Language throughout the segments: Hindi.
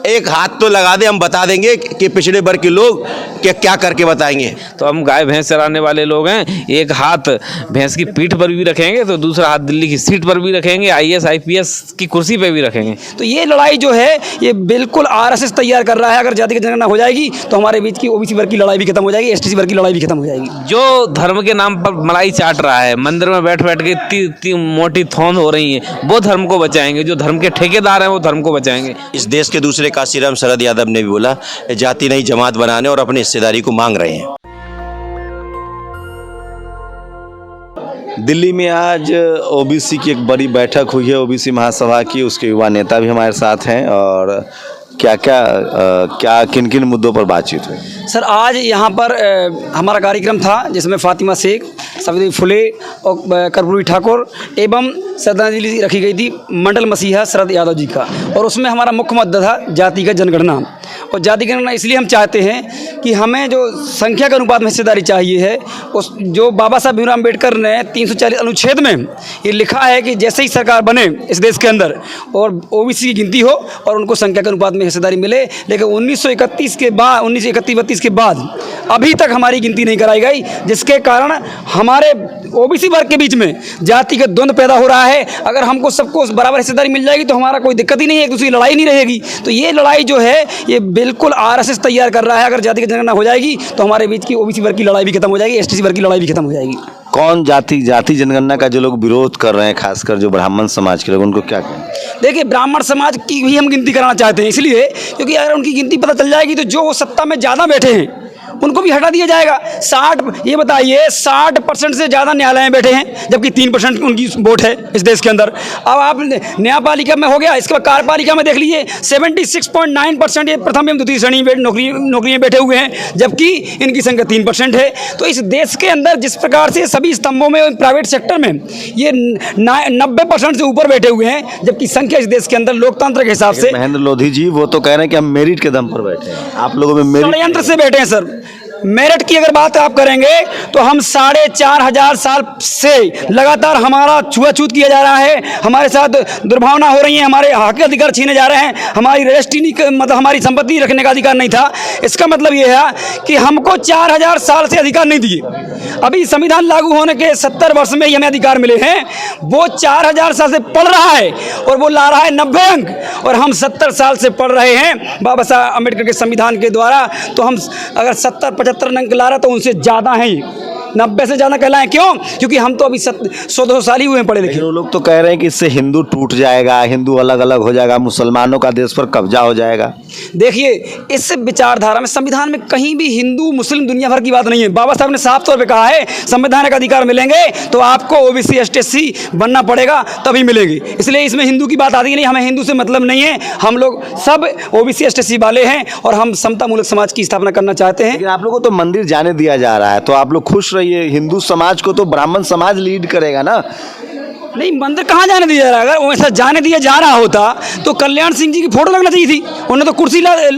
एक हाथ तो लगा दे, हम बता देंगे कि पिछड़े वर्ग के लोग क्या करके बताएंगे। तो हम गाय भैंस चराने वाले लोग हैं, एक हाथ भैंस की पीठ पर भी रखेंगे तो दूसरा हाथ दिल्ली की सीट पर भी रखेंगे, IAS IPS की कुर्सी पे भी रखेंगे। तो ये लड़ाई जो है ये बिल्कुल RSS तैयार कर रहा है। अगर जाति की जनगणना हो जाएगी तो हमारे बीच की OBC वर्ग की लड़ाई भी खत्म हो जाएगी, STC वर्ग की लड़ाई भी खत्म हो जाएगी। जो धर्म के नाम पर मलाई चाट रहा है, मंदिर में बैठ बैठ के इतनी मोटी थौन हो रही है, वो धर्म को बचाएंगे। जो धर्म के ठेकेदार हैं वो धर्म को बचाएंगे। इस देश के दूसरे काशीराम शरद यादव ने भी बोला, जाति नहीं जमात बनाने और अपनी हिस्सेदारी को मांग रहे हैं। दिल्ली में आज OBC की एक बड़ी बैठक हुई है, OBC महासभा की। उसके युवा नेता भी हमारे साथ हैं और क्या किन किन मुद्दों पर बातचीत हुई? सर आज यहाँ पर हमारा कार्यक्रम था जिसमें फातिमा शेख, सावित्री फुले और कर्पूरी ठाकुर एवं श्रद्धांजलि रखी गई थी मंडल मसीहा शरद यादव जी का। और उसमें हमारा मुख्य मुद्दा था जातिगत जनगणना। और जाति जनगणना इसलिए हम चाहते हैं कि हमें जो संख्या के अनुपात में हिस्सेदारी चाहिए है, उस जो बाबा साहब भीमराव अम्बेडकर ने 340 अनुच्छेद में ये लिखा है कि जैसे ही सरकार बने इस देश के अंदर और OBC की गिनती हो और उनको संख्या के अनुपात में हिस्सेदारी मिले। लेकिन 1931 के बाद 1931-32 के बाद अभी तक हमारी गिनती नहीं कराई गई, जिसके कारण हमारे OBC वर्ग के बीच में जातिगत द्वंद्व पैदा हो रहा है। अगर हमको सबको बराबर हिस्सेदारी मिल जाएगी तो हमारा कोई दिक्कत ही नहीं है, एक दूसरी लड़ाई नहीं रहेगी। तो ये लड़ाई जो है ये बिल्कुल RSS तैयार कर रहा है। अगर जाति की जनगणना हो जाएगी तो हमारे बीच की OBC वर्ग की लड़ाई भी खत्म हो जाएगी, STC वर्ग की लड़ाई भी खत्म हो जाएगी। कौन जाति जनगणना का जो लोग विरोध कर रहे हैं, खासकर जो ब्राह्मण समाज के लोग, उनको क्या कहें? देखिए ब्राह्मण समाज की भी हम गिनती कराना चाहते हैं, इसलिए क्योंकि अगर उनकी गिनती पता चल जाएगी तो जो सत्ता में ज़्यादा बैठे हैं उनको भी हटा दिया जाएगा। ये बताइए 60% से ज़्यादा न्यायालय में बैठे हैं, जबकि 3% उनकी वोट है इस देश के अंदर। अब आप न्यायपालिका में हो गया, इसके बाद कार्यपालिका में देख लीजिए 76.9% ये प्रथम एवं द्वितीय श्रेणी में नौकरी में बैठे हुए हैं, जबकि इनकी संख्या 3% है। तो इस देश के अंदर जिस प्रकार से सभी स्तंभों में प्राइवेट सेक्टर में ये 90% से ऊपर बैठे हुए हैं, जबकि संख्या इस देश के अंदर लोकतंत्र के हिसाब से। महेंद्र लोधी जी वो तो कह रहे हैं कि हम मेरिट के दम पर बैठे हैं, आप लोगों में मेरिट षड्यंत्र से बैठे हैं सर। मेरिट की अगर बात आप करेंगे तो हम 4,500 साल से लगातार हमारा छुआछूत किया जा रहा है, हमारे साथ दुर्भावना हो रही है, हमारे हक अधिकार छीने जा रहे हैं, हमारी रजिस्ट्री मतलब हमारी संपत्ति रखने का अधिकार नहीं था। इसका मतलब ये है कि हमको 4,000 साल से अधिकार नहीं दिए। अभी संविधान लागू होने के 70 वर्ष में ही हमें अधिकार मिले हैं। वो 4,000 साल से पढ़ रहा है और वो ला रहा है 90 अंक, और हम 70 साल से पढ़ रहे हैं बाबा साहब अम्बेडकर के संविधान के द्वारा। तो हम अगर 70-75 अंक ला रहा तो उनसे ज़्यादा हैं, 90 से ज़्यादा कहलाएं। क्यों? क्योंकि हम तो अभी 100-200 साल ही हुए हैं पढ़े लिखे। वो लोग तो कह रहे हैं कि इससे हिंदू टूट जाएगा, हिंदू अलग अलग हो जाएगा, मुसलमानों का देश पर कब्जा हो जाएगा। देखिए इस विचारधारा में संविधान में कहीं भी हिंदू मुस्लिम दुनिया भर की बात नहीं है। बाबा साहब ने साफ तौर पे कहा है संवैधानिक अधिकार मिलेंगे तो आपको OBC STC बनना पड़ेगा तभी मिलेगी। इसलिए इसमें हिंदू की बात आती नहीं, हमें हिंदू से मतलब नहीं है। हम लोग सब OBC STC वाले हैं और हम समतामूलक समाज की स्थापना करना चाहते हैं। लेकिन आप लोगों को तो मंदिर जाने दिया जा रहा है, तो आप लोग खुश रहिए। हिंदू समाज को तो ब्राह्मण समाज लीड करेगा ना। नहीं, मंदिर कहाँ जाने दिया जा रहा है? अगर वैसा जाने दिया जा रहा होता तो कल्याण सिंह जी की फोटो लगना चाहिए थी। उन्होंने तो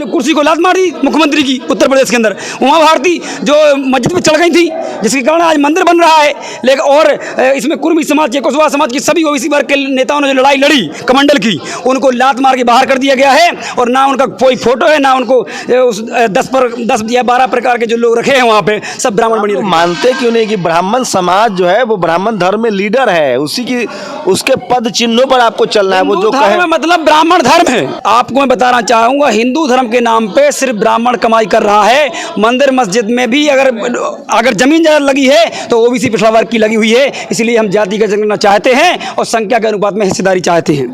कुर्सी को लात मार दी मुख्यमंत्री की उत्तर प्रदेश के अंदर। उमा भारती जो मस्जिद में चढ़ गई थी, जिसके कारण आज मंदिर बन रहा है। लेकिन और इसमें कुर्मी समाज के, कुशवाहा समाज की सभी OBC वर्ग के नेताओं ने जो लड़ाई लड़ी कमंडल की, उनको लात मार के बाहर कर दिया गया है। और ना उनका कोई फोटो है, ना उनको उस 10 या 12 प्रकार के जो लोग रखे हैं वहाँ पे सब ब्राह्मण बनी। मानते क्यों नहीं कि ब्राह्मण समाज जो है वो ब्राह्मण धर्म में लीडर है, उसके पद चिन्हों पर आपको चलना है। वो जो कहे मतलब ब्राह्मण धर्म है। आपको मैं बताना चाहूंगा हिंदू धर्म के नाम पे सिर्फ ब्राह्मण कमाई कर रहा है। मंदिर मस्जिद में भी अगर जमीन जगह लगी है तो OBC पिछड़ा वर्ग की लगी हुई है। इसलिए हम जाति का जनगणना चाहते हैं और संख्या के अनुपात में हिस्सेदारी चाहते हैं।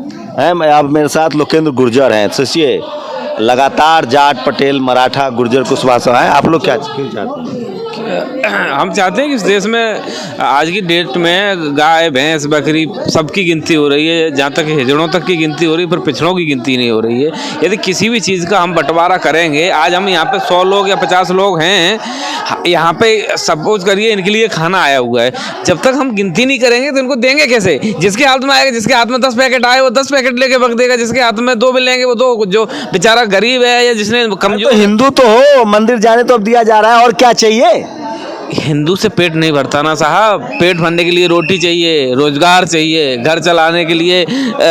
अब मेरे साथ लोकेंद्र गुर्जर हैं। सोचिए लगातार जाट, पटेल, मराठा, गुर्जर, कुशवाहा हैं। आप लोग क्या क्यों चाहते हैं? हम चाहते हैं कि इस देश में आज की डेट में गाय भैंस बकरी सबकी गिनती हो रही है, जहाँ तक हिजड़ों तक की गिनती हो रही है, पर पिछड़ों की गिनती नहीं हो रही है। यदि किसी भी चीज़ का हम बंटवारा करेंगे, आज हम यहाँ पे 100 लोग या 50 लोग हैं, यहाँ पे सपोज करिए इनके लिए खाना आया हुआ है, जब तक हम गिनती नहीं करेंगे तो इनको देंगे कैसे? जिसके हाथ में आएगा, जिसके हाथ में 10 पैकेट आए वो 10 पैकेट लेके बक देगा, जिसके हाथ में 2 मिलेंगे वो 2। जो बेचारा गरीब है या जिसने कमजोर, तो हिंदू तो हो, मंदिर जाने तो अब दिया जा रहा है, और क्या चाहिए? हिंदू से पेट नहीं भरता ना साहब। पेट भरने के लिए रोटी चाहिए, रोजगार चाहिए, घर चलाने के लिए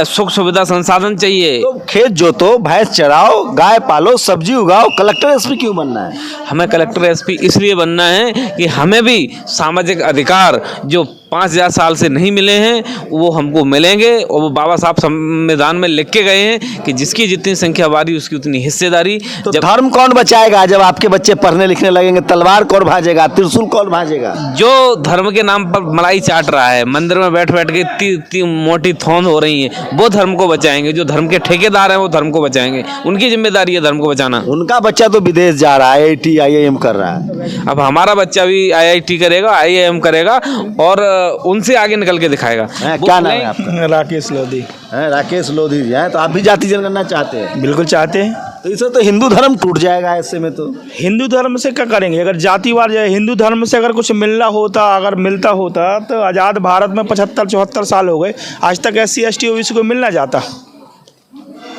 सुख सुविधा संसाधन चाहिए। तो खेत जोतो, भैंस चराओ, गाय पालो, सब्जी उगाओ, कलेक्टर एसपी क्यों बनना है? हमें कलेक्टर एसपी इसलिए बनना है कि हमें भी सामाजिक अधिकार जो 5000 साल से नहीं मिले हैं वो हमको मिलेंगे। और वो बाबा साहब संविधान में लिख के गए हैं कि जिसकी जितनी संख्या बारी उसकी उतनी हिस्सेदारी। तो धर्म कौन बचाएगा जब आपके बच्चे पढ़ने लिखने लगेंगे? तलवार कौन भाजेगा? त्रिशूल कौन भाजेगा? जो धर्म के नाम पर मलाई चाट रहा है, मंदिर में बैठ बैठ के इतनी मोटी थौन हो रही है, वो धर्म को बचाएंगे। जो धर्म के ठेकेदार हैं वो धर्म को बचाएंगे। उनकी जिम्मेदारी है धर्म को बचाना। उनका बच्चा तो विदेश जा रहा है, IIT IIM कर रहा है। अब हमारा बच्चा भी IIT करेगा, IIM करेगा और उनसे आगे निकल के दिखाएगा। क्या नाम है आपका? राकेश लोधी। राकेश लोधी जी हैं। तो आप भी जाति जनगणना चाहते हैं? बिल्कुल चाहते हैं। तो इससे तो हिंदू धर्म टूट जाएगा ऐसे में। तो हिंदू धर्म से क्या करेंगे? अगर जातिवाद जाए, हिंदू धर्म से अगर कुछ मिलना होता, अगर मिलता होता तो आज़ाद भारत में 75-74 साल हो गए, आज तक SC ST OBC को मिलना जाता।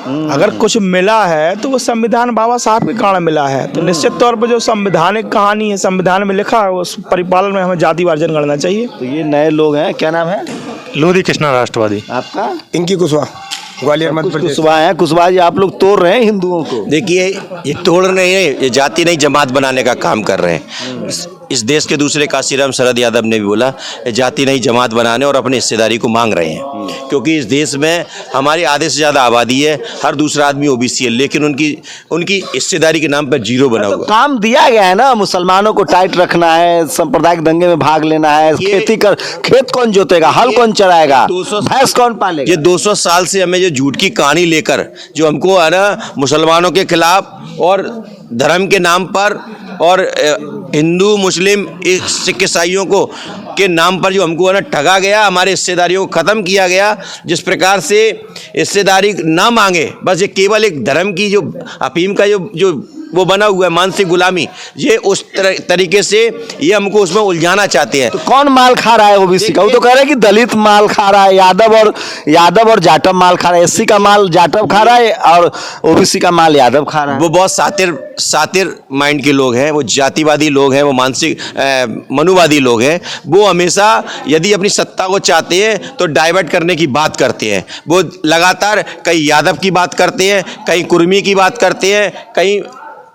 अगर कुछ मिला है तो वो संविधान बाबा साहब के कारण मिला है। तो निश्चित तौर पर जो संवैधानिक कहानी है, संविधान में लिखा है, उस परिपालन में हमें जातिवाद जनगणना चाहिए। तो ये नए लोग हैं, क्या नाम है? लोधी कृष्णा राष्ट्रवादी। आपका? इनकी कुशवाहा, ग्वालियर मध्य प्रदेश। कुशवाहा है। कुशवाहा जी, आप लोग तोड़ रहे हैं हिंदुओं को। देखिए, ये तोड़ रहे हैं, ये जाति नहीं जमात बनाने का काम कर रहे हैं। इस देश के दूसरे काशीराम शरद यादव ने भी बोला, ये जाति नहीं जमात बनाने और अपनी हिस्सेदारी को मांग रहे हैं। क्योंकि इस देश में हमारी आधे से ज़्यादा आबादी है, हर दूसरा आदमी OBC है, लेकिन उनकी हिस्सेदारी के नाम पर जीरो बना तो हुआ। काम दिया गया है ना, मुसलमानों को टाइट रखना है, सांप्रदायिक दंगे में भाग लेना है, खेत कौन जोतेगा, हल कौन चराएगा, भैंस कौन पालेगा? ये 200 साल से हमें जो झूठ की कहानी लेकर जो हमको है ना मुसलमानों के खिलाफ और धर्म के नाम पर और हिंदू मुस्लिम सिख ईसाइयों को के नाम पर जो हमको है ना ठगा गया, हमारे हिस्सेदारियों को ख़त्म किया गया। जिस प्रकार से हिस्सेदारी ना मांगे, बस ये केवल एक धर्म की जो अफीम का जो वो बना हुआ है मानसिक गुलामी, ये उस तरीके से ये हमको उसमें उलझाना चाहते हैं। तो कौन माल खा रहा है OBC का? वो तो कह रहे हैं कि दलित माल खा रहा है, यादव और जाटव माल खा रहा है, SC का माल जाटव खा रहा है और OBC का माल यादव खा रहा है। वो बहुत सातिर माइंड के लोग हैं, वो जातिवादी लोग हैं, वो मानसिक मनुवादी लोग हैं। वो हमेशा यदि अपनी सत्ता को चाहते हैं तो डाइवर्ट करने की बात करते हैं। वो लगातार कहीं यादव की बात करते हैं, कहीं कुर्मी की बात करते हैं, कहीं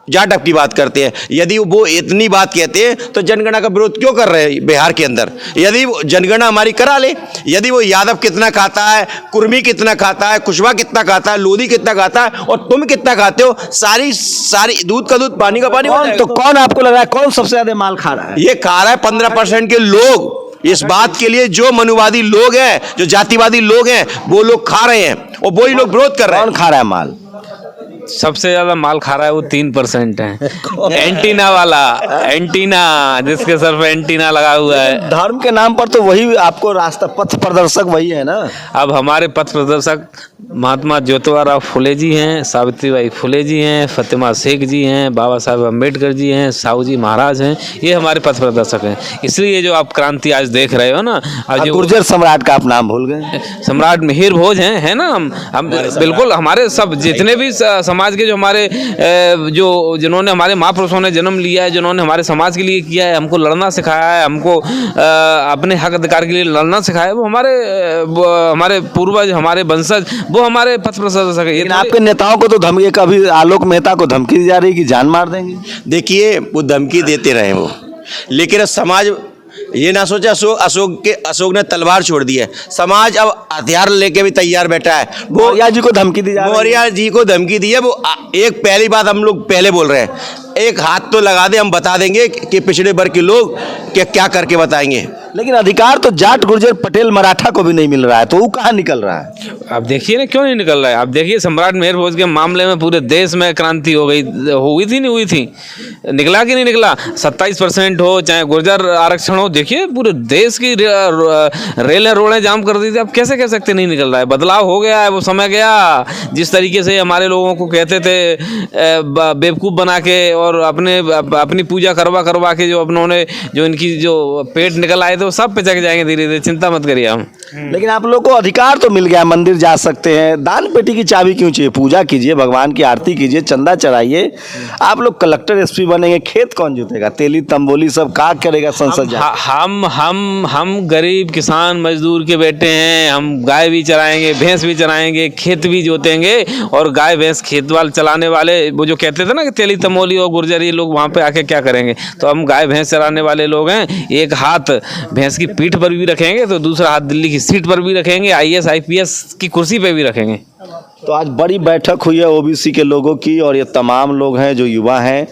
जाटव की बात करते हैं। यदि वो इतनी बात कहते हैं तो जनगणना का विरोध क्यों कर रहे हैं बिहार के अंदर? यदि जनगणना हमारी करा ले। यदि वो यादव कितना खाता है, कुर्मी कितना खाता है, कुशवाहा कितना खाता है, लोधी कितना खाता है और तुम कितना खाते हो, सारी दूध का दूध पानी का पानी। तो कौन आपको लग रहा है कौन सबसे ज्यादा माल खा रहा है? ये खा रहा है 15% के लोग। इस बात के लिए जो मनुवादी लोग हैं, जो जातिवादी लोग हैं, वो लोग खा रहे हैं और वही लोग विरोध कर रहे हैं। कौन खा रहा है माल? सबसे ज्यादा माल खा रहा है वो 3% है। एंटीना वाला, एंटीना जिसके सर पे एंटीना लगा हुआ है। धर्म के नाम पर तो वही आपको रास्ता पथ प्रदर्शक वही है ना। अब हमारे पथ प्रदर्शक महात्मा ज्योतिराव फुले जी हैं, सावित्रीबाई फुले जी हैं, फतेमा शेख जी हैं, बाबा साहब अम्बेडकर जी हैं, साहू जी महाराज हैं। ये हमारे पथ प्रदर्शक हैं। इसलिए जो आप क्रांति आज देख रहे हो ना, आज जो गुर्जर सम्राट का आप नाम भूल गए। सम्राट मिहिर भोज हैं, है ना। हम बिल्कुल हमारे सब जितने भी समाज के जो हमारे जिन्होंने हमारे महापुरुषों ने जन्म लिया है, जिन्होंने हमारे समाज के लिए किया है, हमको लड़ना सिखाया है, हमको अपने हक अधिकार के लिए लड़ना सिखाया है, वो हमारे पूर्वज, हमारे वंशज, वो हमारे पथ प्रदर्शक है। लेकिन आपके नेताओं को तो धमकी, कभी आलोक मेहता को धमकी दी जा रही कि जान मार देंगे। देखिए, वो धमकी देते रहे वो, लेकिन समाज ये ना सोचा अशोक ने तलवार छोड़ दी है। समाज अब हथियार लेके भी तैयार बैठा है। वो मौर्य जी को धमकी दी जा रही है। मौर्य जी को धमकी दी है। वो एक पहली बात हम लोग पहले बोल रहे हैं, एक हाथ तो लगा दे, हम बता देंगे कि पिछड़े वर्ग के लोग क्या करके बताएंगे। लेकिन अधिकार तो जाट, गुर्जर, पटेल, मराठा को भी नहीं मिल रहा है, तो वो कहाँ निकल रहा है? आप देखिए ना, क्यों नहीं निकल रहा है। आप देखिए, सम्राट मिहिर भोज के मामले में पूरे देश में क्रांति हुई थी नहीं हुई थी? निकला कि नहीं निकला? 27% हो, चाहे गुर्जर आरक्षण हो, देखिए पूरे देश की रेलें रोडें जाम कर दी थी। आप कैसे कह सकते नहीं निकल रहा है? बदलाव हो गया है, वो समय गया। जिस तरीके से हमारे लोगों को कहते थे बेवकूफ़ बना के और अपनी पूजा करवा के जो इनकी जो पेट निकल आए थे वो सब पिचक जाएंगे धीरे धीरे, चिंता मत करिए हम। लेकिन आप लोग को अधिकार तो मिल गया, मंदिर जा सकते हैं, दान पेटी की चाबी क्यों चाहिए? पूजा कीजिए, भगवान की आरती कीजिए, चंदा चढ़ाइए। आप लोग कलेक्टर एसपी बनेंगे, खेत कौन जोतेगा? तेली तंबोली सब का करेगा संसद जा? हम गरीब किसान मजदूर के बेटे हैं। हम गाय भी चराएंगे, भैंस भी चराएंगे, खेत भी जोतेंगे। और गाय भैंस खेत वाले चलाने वाले वो जो कहते थे ना कि तेली तमोली और गुर्जर, ये लोग वहाँ पे आके क्या करेंगे? तो हम गाय भैंस चराने वाले लोग हैं। एक हाथ भैंस की पीठ पर भी रखेंगे तो दूसरा हाथ दिल्ली की सीट पर भी रखेंगे, IAS IPS की कुर्सी पे भी रखेंगे। तो आज बड़ी बैठक हुई है ओबीसी के लोगों की, और ये तमाम लोग हैं जो युवा हैं।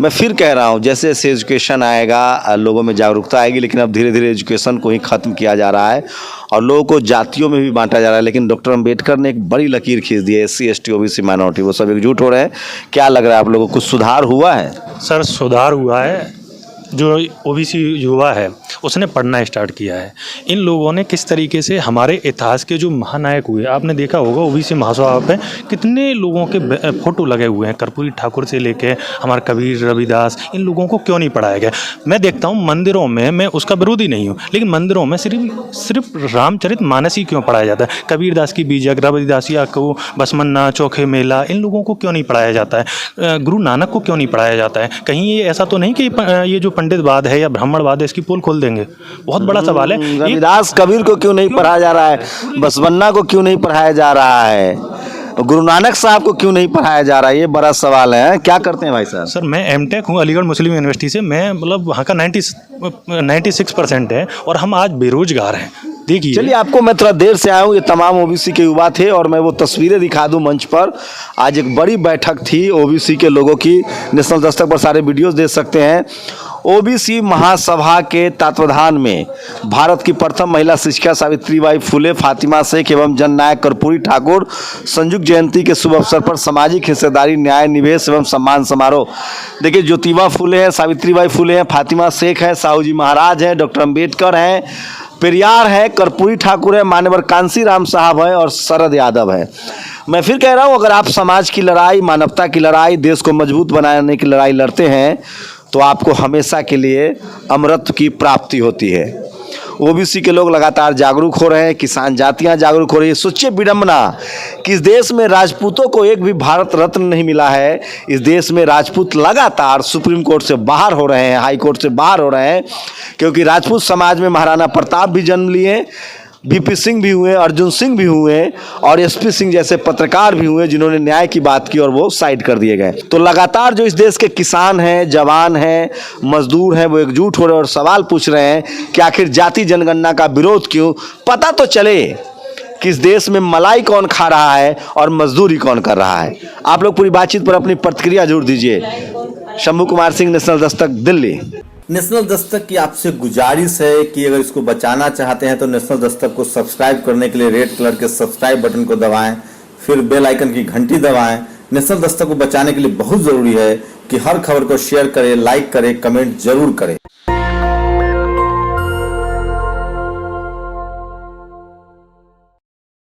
मैं फिर कह रहा हूँ, जैसे जैसे एजुकेशन आएगा लोगों में जागरूकता आएगी, लेकिन अब धीरे धीरे एजुकेशन को ही ख़त्म किया जा रहा है और लोगों को जातियों में भी बांटा जा रहा है। लेकिन डॉक्टर अम्बेडकर ने एक बड़ी लकीर खींच दी है, SC ST OBC माइनॉरिटी, वो सब एकजुट हो रहे हैं। क्या लग रहा है आप लोगों को, कुछ सुधार हुआ है? सर सुधार हुआ है। जो ओबीसी युवा है उसने पढ़ना स्टार्ट किया है। इन लोगों ने किस तरीके से हमारे इतिहास के जो महानायक हुए, आपने देखा होगा ओबीसी महासभा पे कितने लोगों के फोटो लगे हुए हैं, कर्पूरी ठाकुर से लेके हमारे कबीर, रविदास, इन लोगों को क्यों नहीं पढ़ाया गया? मैं देखता हूँ मंदिरों में, मैं उसका विरोधी नहीं हूँ, लेकिन मंदिरों में सिर्फ रामचरित मानस ही क्यों पढ़ाया जाता है? कबीरदास की बीजक, रविदासिया को, बसमन्ना, चौखे मेला, इन लोगों को क्यों नहीं पढ़ाया जाता है? गुरु नानक को क्यों नहीं पढ़ाया जाता है? कहीं ये ऐसा तो नहीं कि ये जो पंडितवाद है या ब्राह्मणवाद है इसकी पोल खोल देंगे? बहुत बड़ा सवाल है। रविदास कबीर को क्यों नहीं पढ़ाया जा रहा है? बसवन्ना को क्यों नहीं पढ़ाया जा रहा है? गुरु नानक साहब को क्यों नहीं पढ़ाया जा रहा है? ये बड़ा सवाल है। क्या करते हैं भाई साहब? सर मैं एमटेक हूँ अलीगढ़ मुस्लिम यूनिवर्सिटी से। मैं मतलब वहाँ का 96% है और हम आज बेरोजगार हैं। देखिए, चलिए, आपको मैं थोड़ा देर से आया हूँ, ये तमाम ओबीसी के युवा थे और मैं वो तस्वीरें दिखा दूं मंच पर। आज एक बड़ी बैठक थी ओबीसी के लोगों की, नेशनल दस्तक पर सारे वीडियोस देख सकते हैं। ओबीसी महासभा के तत्वाधान में भारत की प्रथम महिला शिक्षिका सावित्रीबाई फुले, फातिमा शेख एवं जननायक कर्पूरी ठाकुर संयुक्त जयंती के शुभ अवसर पर सामाजिक हिस्सेदारी, न्याय, निवेश एवं सम्मान समारोह। देखिए, ज्योतिबा फुले हैं, सावित्रीबाई फुले हैं, फातिमा शेख है, साहू जी महाराज हैं, डॉक्टर अम्बेडकर हैं, पेरियार है, कर्पूरी ठाकुर है, मान्यवर कांसी राम साहब है और शरद यादव है। मैं फिर कह रहा हूँ, अगर आप समाज की लड़ाई, मानवता की लड़ाई, देश को मजबूत बनाने की लड़ाई लड़ते हैं तो आपको हमेशा के लिए अमरत्व की प्राप्ति होती है। ओबीसी के लोग लगातार जागरूक हो रहे हैं, किसान जातियां जागरूक हो रही है। सोचिए विडंबना कि इस देश में राजपूतों को एक भी भारत रत्न नहीं मिला है। इस देश में राजपूत लगातार सुप्रीम कोर्ट से बाहर हो रहे हैं, हाई कोर्ट से बाहर हो रहे हैं, क्योंकि राजपूत समाज में महाराणा प्रताप भी जन्म लिए, VP सिंह भी हुए, अर्जुन सिंह भी हुए और SP सिंह जैसे पत्रकार भी हुए जिन्होंने न्याय की बात की और वो साइड कर दिए गए। तो लगातार जो इस देश के किसान हैं, जवान हैं, मजदूर हैं, वो एकजुट हो रहे हैं और सवाल पूछ रहे हैं कि आखिर जाति जनगणना का विरोध क्यों? पता तो चले कि इस देश में मलाई कौन खा रहा है और मजदूरी कौन कर रहा है। आप लोग पूरी बातचीत पर अपनी प्रतिक्रिया जरूर दीजिए। शंभू कुमार सिंह, नेशनल दस्तक, दिल्ली। नेशनल दस्तक की आपसे गुजारिश है कि अगर इसको बचाना चाहते हैं तो नेशनल दस्तक को सब्सक्राइब करने के लिए रेड कलर के सब्सक्राइब बटन को दबाएं, फिर बेल आइकन की घंटी दबाएं। नेशनल दस्तक को बचाने के लिए बहुत जरूरी है कि हर खबर को शेयर करें, लाइक करें, कमेंट जरूर करें।